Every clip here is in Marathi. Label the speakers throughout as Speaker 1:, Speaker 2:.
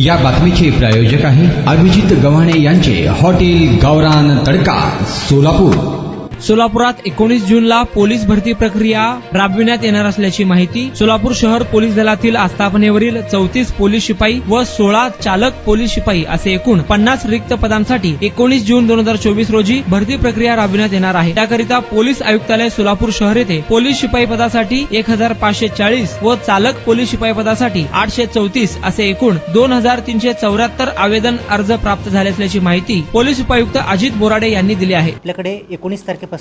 Speaker 1: या बातमीचे प्रायोजक आहे अभिजित गव्हाणे यांचे हॉटेल गावरान तडका सोलापूर।
Speaker 2: सोलापुरात 19 जूनला पोलीस भरती प्रक्रिया राबविण्यात येणार असल्याची माहिती सोलापूर शहर पोलीस दलातील आस्थापनेवरील 34 पोलीस शिपाई व 16 चालक पोलीस शिपाई असे एकूण 50 रिक्त पदांसाठी 19 जून 2024 रोजी भरती प्रक्रिया राबविण्यात येणार आहे। त्याकरिता पोलीस आयुक्तालय सोलापूर शहर येथे पोलीस शिपाई पदासाठी 1540 व चालक पोलीस शिपाई पदासाठी 834 असे एकूण 2374 आवेदन अर्ज प्राप्त झाले असल्याची माहिती पोलीस उपायुक्त अजित बोराडे यांनी दिली आहे।
Speaker 3: आपल्याकडे 19 तारखेपासून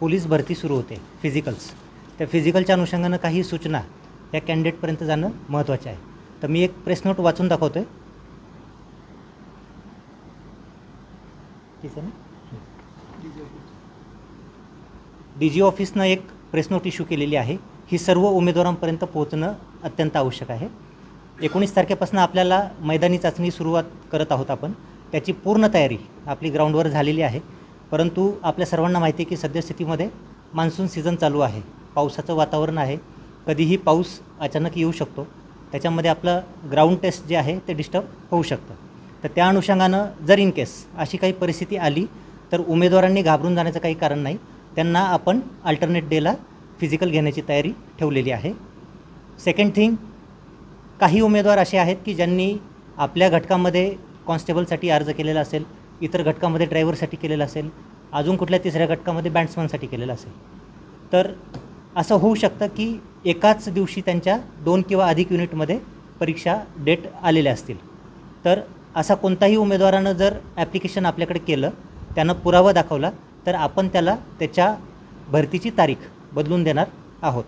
Speaker 3: पोलीस भरती सुरू होते फिजिकल्स। त्या फिजिकलच्या अनुषंगाने काही सूचना या कॅन्डिडेट पर्यंत जाणं महत्त्वाचे आहे। तर मी एक प्रेस नोट वाचून दाखवतोय। डीजी ऑफिसनं एक प्रेस नोट इश्यू केलेली आहे। ही सर्व उमेदवारांपर्यंत पोहोचणं अत्यंत आवश्यक आहे। 19 तारखेपासून आपल्याला मैदानी चाचणी सुरुवात करत आहोत आपण। त्याची पूर्ण तयारी आपली ग्राउंडवर झालेली आहे। परंतु आपल्या सर्वांना माहिती आहे की सद्यस्थितीमध्ये मान्सून सीझन चालू आहे, पावसाचं वातावरण आहे, कधीही पाऊस अचानक येऊ शकतो। त्याच्यामध्ये आपलं ग्राउंड टेस्ट जे आहे ते डिस्टर्ब होऊ शकतं। तर त्या अनुषंगानं जर इन केस अशी काही परिस्थिती आली तर उमेदवारांनी घाबरून जाण्याचं काही कारण नाही। त्यांना आपण अल्टरनेट डेला फिजिकल घेण्याची तयारी ठेवलेली आहे। सेकंड थिंग, काही उमेदवार असे आहेत की ज्यांनी आपल्या घटकामध्ये कॉन्स्टेबलसाठी अर्ज केलेला असेल, इतर घटकामध्ये ड्रायव्हरसाठी केलेलं असेल, अजून कुठल्या तिसऱ्या घटकामध्ये बँड्समनसाठी केलेलं असेल, तर असं होऊ शकतं की एकाच दिवशी त्यांच्या 2 किंवा अधिक युनिटमध्ये परीक्षा डेट आलेल्या असतील। तर असा कोणताही उमेदवारानं जर ॲप्लिकेशन आपल्याकडे केलं, त्यानं पुरावा दाखवला, तर आपण त्याला त्याच्या भरतीची तारीख बदलून देणार आहोत।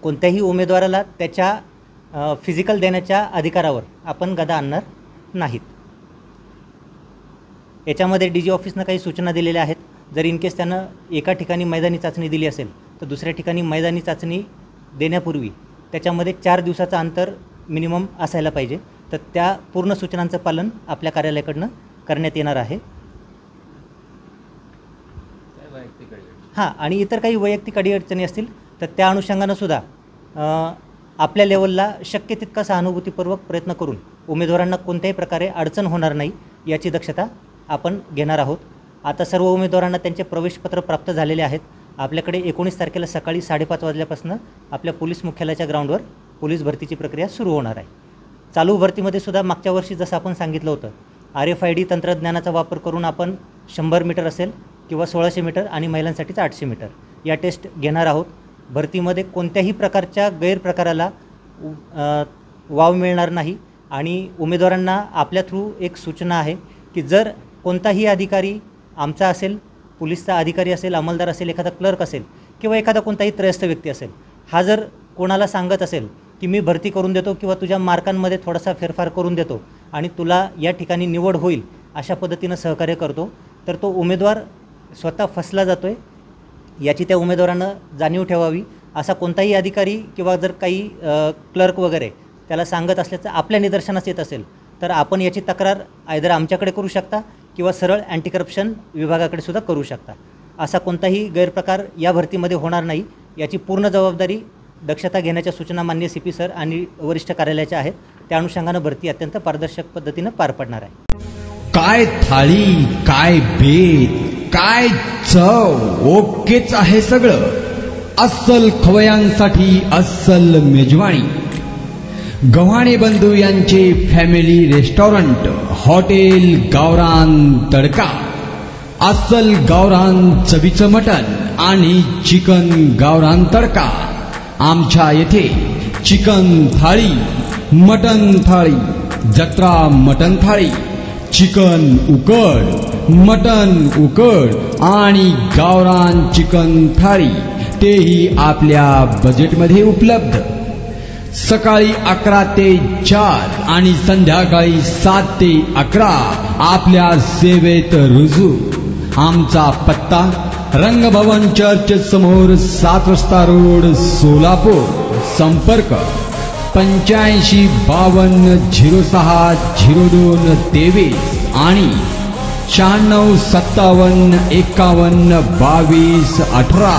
Speaker 3: कोणत्याही उमेदवाराला त्याच्या फिजिकल देण्याच्या अधिकारावर आपण गदा आणणार नाहीत। याच्यामध्ये डीजी ऑफिसनं काही सूचना दिलेल्या आहेत। जर इन केस त्यानं एका ठिकाणी मैदानी चाचणी दिली असेल तर दुसऱ्या ठिकाणी मैदानी चाचणी देण्यापूर्वी त्याच्यामध्ये 4 दिवसाचं अंतर मिनिमम असायला पाहिजे। तर त्या पूर्ण सूचनांचं पालन आपल्या कार्यालयाकडनं करण्यात येणार आहे। हां, आणि इतर काही वैयक्तिक अडीअडचणी असतील तर त्या अनुषंगानं सुद्धा आपल्या लेवलला शक्य तितका सहानुभूतीपूर्वक प्रयत्न करून उमेदवारांना कोणत्याही प्रकारे अडचण होणार नाही याची दक्षता आपण घेणार आहोत। आता सर्व उमेदवारांना त्यांचे प्रवेशपत्र प्राप्त झालेले आहेत। आपल्याकडे 19 तारखेला सकाळी 5:30 वाजल्यापासून आपल्या पोलीस मुख्यालयाच्या ग्राउंडवर पोलीस भरतीची प्रक्रिया सुरू होणार आहे। चालू भरतीमध्ये सुद्धा मागच्या वर्षी जसं आपण सांगितलं होतं, RFID तंत्रज्ञानाचा वापर करून आपण 100 मीटर असेल किंवा 1600 मीटर आणि महिलांसाठीचं 800 मीटर या टेस्ट घेणार आहोत। भरतीमध्ये कोणत्याही प्रकारच्या गैरप्रकाराला वाव मिळणार नाही। आणि उमेदवारांना आपल्या थ्रू एक सूचना आहे की जर कोणताही अधिकारी आमचा असेल, पोलीसचा अधिकारी असेल, अंमलदार असेल, एखादा क्लर्क असेल किंवा एखादा कोणताही त्रयस्थ व्यक्ती असेल, हा जर कोणाला सांगत असेल की मी भरती करून देतो किंवा तुझ्या मार्कांमध्ये थोडासा फेरफार करून देतो आणि तुला या ठिकाणी निवड होईल अशा पद्धतीनं सहकार्य करतो, तर तो उमेदवार स्वतः फसला जातो आहे याची त्या उमेदवारानं जाणीव ठेवावी। असा कोणताही अधिकारी किंवा जर काही क्लर्क वगैरे त्याला सांगत असल्याचं आपल्या निदर्शनास येत असेल तर आपण याची तक्रार आयदर आमच्याकडे करू शकता किंवा सरळ अँटी करप्शन विभागाकडे सुद्धा करू शकता। असा कोणताही गैरप्रकार या भरतीमध्ये होणार नाही याची पूर्ण जबाबदारी दक्षता घेण्याच्या सूचना माननीय CP सर आणि वरिष्ठ कार्यालयाच्या आहेत। त्या अनुषंगानं भरती अत्यंत पारदर्शक पद्धतीनं पार पडणार आहे।
Speaker 1: काय थाळी, काय बेत, काय चव, ओकेच आहे सगळं। अस्सल खवयांसाठी अस्सल मेजवानी, गव्हाणे बंधू यांचे फॅमिली रेस्टॉरंट हॉटेल गावरान तडका। अस्सल गावरान चवीचं मटण आणि चिकन गावरान तडका। आमच्या येथे चिकन थाळी, मटण थाळी, जत्रा मटण थाळी, चिकन उकड, मटण उकड आणि गावरान चिकन थाळी, तेही आपल्या बजेटमध्ये उपलब्ध। सकाळी 11 ते 4 आणि संध्याकाळी 7 ते 11 आपल्या सेवेत रुजू। आमचा पत्ता रंगभवन चर्च समोर 7 रस्ता रोड सोलापूर। संपर्क 85 52 06 02 23 आणि 96 57 51 22 18।